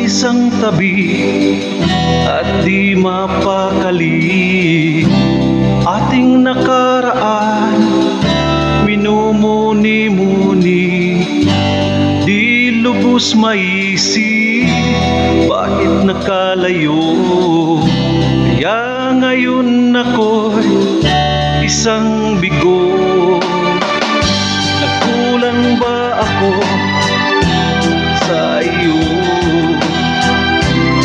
isang tabi at di mapakali. Ating nakaraan minumuni-muni, di lubos maisip bakit nakalayo. Kaya ngayon ako'y isang bigo. Nagkulang ba ako sa iyo?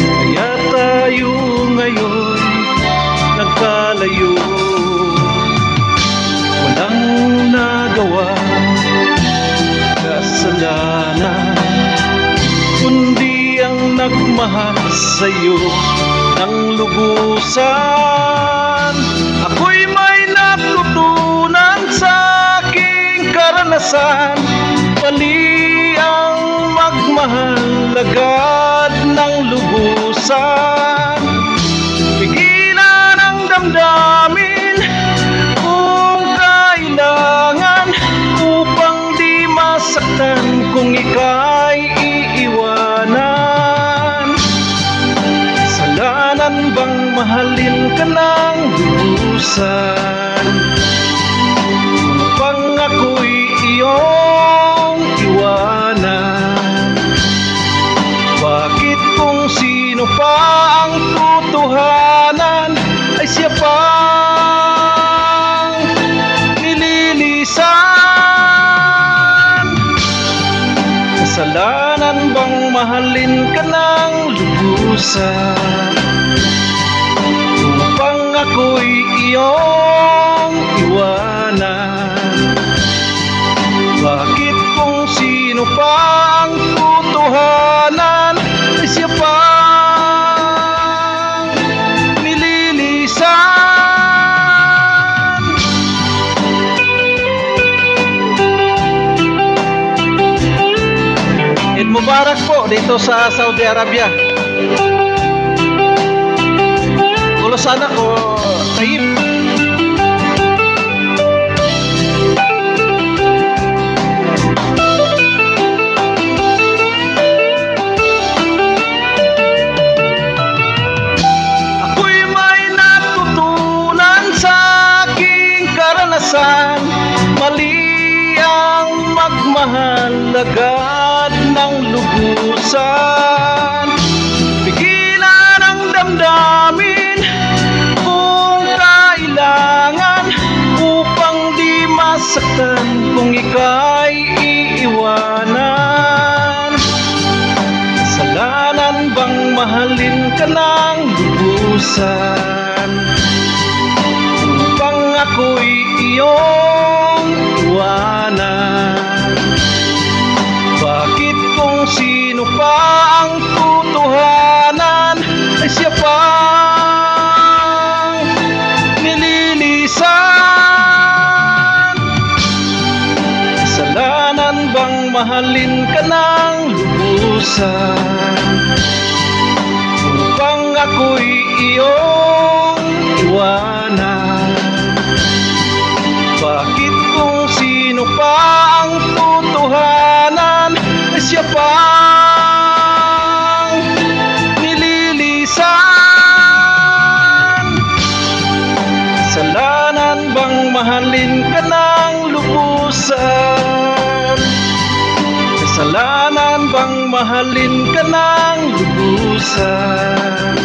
Kaya tayo ngayon nagkalayo. Walang nagawa kasalanan, kundi ang nagmahal sa'yo ng lubusan. Ako'y may natutunan sa aking karanasan, mali ang magmahal agad ng lubusan. Pigilan ang damdamin kung kailangan, upang di masaktan kung ika'y iiwanan. Kasalanan bang mahalin ka ng lubusan, upang ako'y iyong iwanan? Bakit kung sino pa ang totohanan ay siya pang nililisan? Kasalanan bang mahalin ka ng lubusan, upang ako'y iyong iwanan? Bakit kung sino pa ang totohanan ay siya pang nililisan? Eid Mubarak po dito sa Saudi Arabia. Kulusan ako, Taib. Ako'y may natutunan sa aking karanasan, mali ang magmahal agad ng lubusan. Pigilan ang damdamin kung kailangan, upang di masaktan kung ika'y iiwanan. Kasalanan bang mahalin ka ng lubusan, upang ako'y iyong iwanan? Bakit kung sino pa ang totohanan ay siya pang nililisan? Kasalanan bang mahalin ka ng lubusan, upang ako'y iyong iwanan? Bakit kung sino pa ang totohanan ay siya pang nililisan? Kasalanan bang mahalin ka ng lubusan? Kasalanan bang mahalin ka ng lubusan?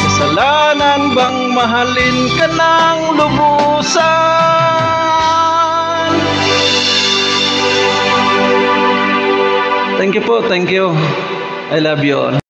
Kasalanan bang mahalin ka ng lubusan? Thank you po, thank you. I love you all.